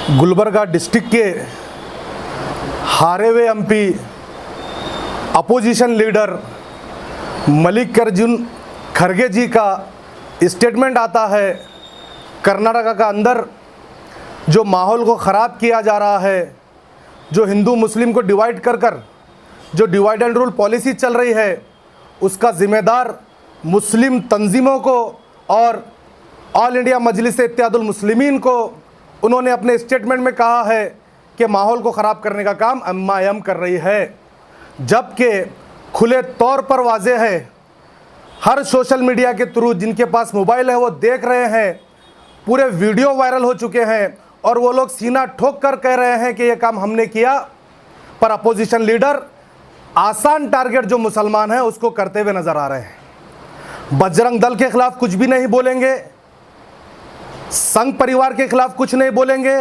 Gulbarga district के हारे हुए एमपी अपोजिशन लीडर मल्लिकार्जुन खड़गे जी का स्टेटमेंट आता है। कर्नाटका का अंदर जो माहौल को ख़राब किया जा रहा है, जो हिंदू मुस्लिम को डिवाइड कर जो डिवाइड एंड रूल पॉलिसी चल रही है, उसका ज़िम्मेदार मुस्लिम तंजीमों को और ऑल इंडिया मजलिस इत्तेहादुल मुस्लिमीन को उन्होंने अपने स्टेटमेंट में कहा है कि माहौल को ख़राब करने का काम एमआईएम कर रही है, जबकि खुले तौर पर वाज़ेह है, हर सोशल मीडिया के थ्रू जिनके पास मोबाइल है वो देख रहे हैं, पूरे वीडियो वायरल हो चुके हैं और वो लोग सीना ठोक कर कह रहे हैं कि ये काम हमने किया। पर अपोजिशन लीडर आसान टारगेट जो मुसलमान है उसको करते हुए नज़र आ रहे हैं। बजरंग दल के खिलाफ कुछ भी नहीं बोलेंगे, संघ परिवार के खिलाफ कुछ नहीं बोलेंगे,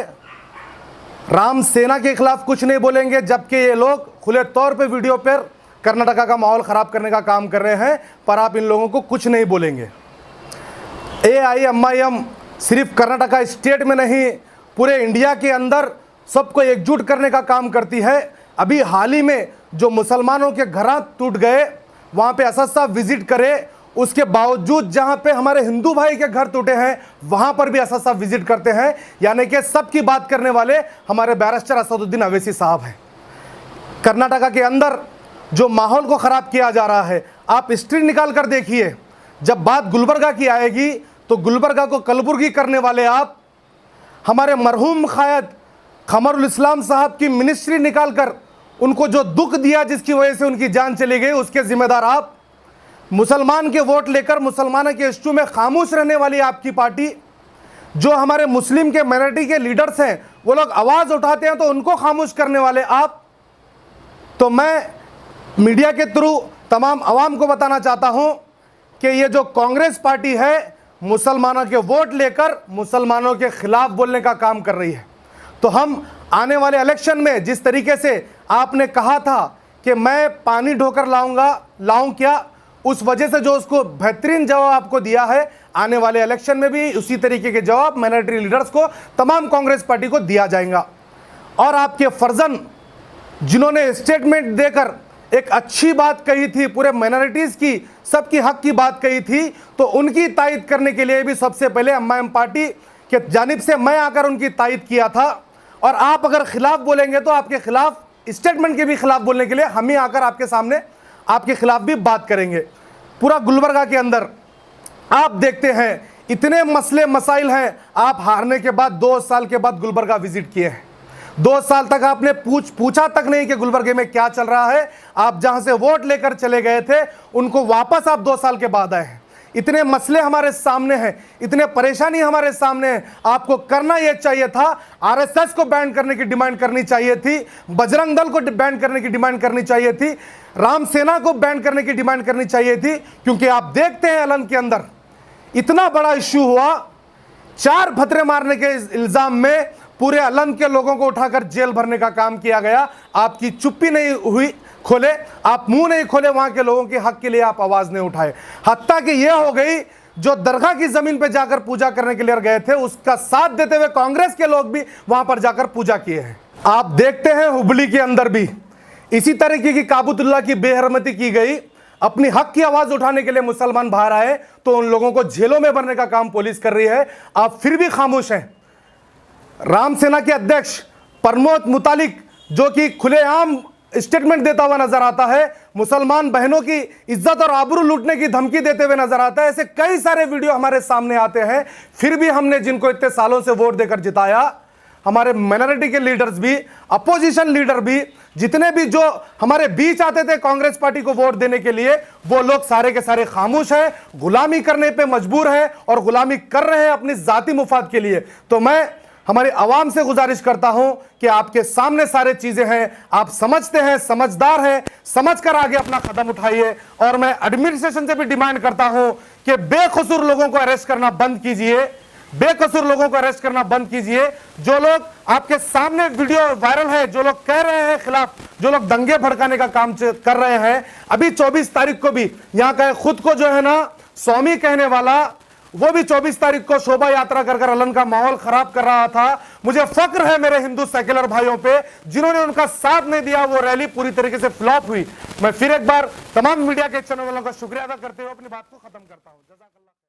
राम सेना के खिलाफ कुछ नहीं बोलेंगे, जबकि ये लोग खुले तौर पे वीडियो पर कर्नाटका का माहौल ख़राब करने का काम कर रहे हैं। पर आप इन लोगों को कुछ नहीं बोलेंगे। एआईएमआईएम सिर्फ कर्नाटका स्टेट में नहीं, पूरे इंडिया के अंदर सबको एकजुट करने का काम करती है। अभी हाल ही में जो मुसलमानों के घर टूट गए, वहाँ पे असद साहब विजिट करे, उसके बावजूद जहाँ पे हमारे हिंदू भाई के घर टूटे हैं वहाँ पर भी असद साहब विजिट करते हैं। यानी कि सबकी बात करने वाले हमारे बैरिस्टर असदुद्दीन अवैसी साहब हैं। कर्नाटका के अंदर जो माहौल को ख़राब किया जा रहा है, आप हिस्ट्री निकाल कर देखिए। जब बात गुलबर्गा की आएगी तो गुलबर्गा को कलबुर्गी करने वाले आप, हमारे मरहूम क़ायद क़मरुल इस्लाम साहब की मिनिस्ट्री निकाल कर उनको जो दुख दिया, जिसकी वजह से उनकी जान चली गई, उसके ज़िम्मेदार आप। मुसलमान के वोट लेकर मुसलमानों के इश्यू में खामोश रहने वाली आपकी पार्टी, जो हमारे मुस्लिम के माइनॉरिटी के लीडर्स हैं वो लोग आवाज़ उठाते हैं तो उनको खामोश करने वाले आप। तो मैं मीडिया के थ्रू तमाम आवाम को बताना चाहता हूं कि ये जो कांग्रेस पार्टी है मुसलमानों के वोट लेकर मुसलमानों के खिलाफ बोलने का काम कर रही है। तो हम आने वाले इलेक्शन में जिस तरीके से आपने कहा था कि मैं पानी ढोकर लाऊं क्या, उस वजह से जो उसको बेहतरीन जवाब आपको दिया है, आने वाले इलेक्शन में भी उसी तरीके के जवाब माइनॉरिटी लीडर्स को, तमाम कांग्रेस पार्टी को दिया जाएगा। और आपके फर्जन जिन्होंने स्टेटमेंट देकर एक अच्छी बात कही थी, पूरे माइनॉरिटीज़ की, सबकी हक की बात कही थी, तो उनकी तायद करने के लिए भी सबसे पहले एमआईएम पार्टी के जानिब से मैं आकर उनकी तायद किया था। और आप अगर खिलाफ बोलेंगे तो आपके खिलाफ, स्टेटमेंट के भी खिलाफ बोलने के लिए हम ही आकर आपके सामने आपके खिलाफ भी बात करेंगे। पूरा गुलबर्गा के अंदर आप देखते हैं इतने मसले मसाइल हैं। आप हारने के बाद 2 साल के बाद गुलबर्गा विजिट किए हैं, 2 साल तक आपने पूछा तक नहीं कि गुलबर्गे में क्या चल रहा है। आप जहां से वोट लेकर चले गए थे उनको वापस आप 2 साल के बाद आए हैं। इतने मसले हमारे सामने हैं, इतने परेशानी हमारे सामने है। आपको करना यह चाहिए था, आरएसएस को बैन करने की डिमांड करनी चाहिए थी, बजरंग दल को बैन करने की डिमांड करनी चाहिए थी, राम सेना को बैन करने की डिमांड करनी चाहिए थी। क्योंकि आप देखते हैं अलन के अंदर इतना बड़ा इश्यू हुआ, 4 फतरे मारने के इल्जाम में पूरे अलन के लोगों को उठाकर जेल भरने का काम किया गया। आपकी चुप्पी नहीं हुई खोले, आप मुंह नहीं खोले, वहां के लोगों के हक के लिए आप आवाज नहीं उठाए। हत्ता कि यह हो गई, जो दरगाह की जमीन पर जाकर पूजा करने के लिए गए थे उसका साथ देते हुए कांग्रेस के लोग भी वहां पर जाकर पूजा किए हैं। आप देखते हैं हुबली के अंदर भी इसी तरीके की काबूतुल्लाह की बेहरमती की गई। अपनी हक की आवाज उठाने के लिए मुसलमान बाहर आए तो उन लोगों को जेलों में भरने का काम पुलिस कर रही है, आप फिर भी खामोश हैं। राम सेना के अध्यक्ष प्रमोद मुतालिक जो कि खुलेआम स्टेटमेंट देता हुआ नजर आता है, मुसलमान बहनों की इज्जत और आबरू लूटने की धमकी देते हुए नजर आता है। ऐसे कई सारे वीडियो हमारे सामने आते हैं। फिर भी हमने जिनको इतने सालों से वोट देकर जिताया, हमारे माइनॉरिटी के लीडर्स भी, अपोजिशन लीडर भी, जितने भी जो हमारे बीच आते थे कांग्रेस पार्टी को वोट देने के लिए, वो लोग सारे के सारे खामोश हैं, गुलामी करने पे मजबूर हैं और गुलामी कर रहे हैं अपनी जाती मुफाद के लिए। तो मैं हमारे आवाम से गुजारिश करता हूं कि आपके सामने सारे चीजें हैं, आप समझते हैं, समझदार हैं, समझकर आगे अपना कदम उठाइए। और मैं एडमिनिस्ट्रेशन से भी डिमांड करता हूं कि बेकसूर लोगों को अरेस्ट करना बंद कीजिए, बेकसूर लोगों को अरेस्ट करना बंद कीजिए। जो लोग आपके सामने वीडियो वायरल है, जो लोग कह रहे हैं खिलाफ, जो लोग दंगे भड़काने का काम कर रहे हैं, अभी 24 तारीख को भी यहाँ का खुद को जो है ना स्वामी कहने वाला वो भी 24 तारीख को शोभा यात्रा कर अलन का माहौल खराब कर रहा था। मुझे फक्र है मेरे हिंदू सेक्युलर भाइयों पे जिन्होंने उनका साथ नहीं दिया। वो रैली पूरी तरीके से फ्लॉप हुई। मैं फिर एक बार तमाम मीडिया के चैनल वालों का शुक्रिया अदा करते हुए अपनी बात को खत्म करता हूं। जज़ाकल्लाह।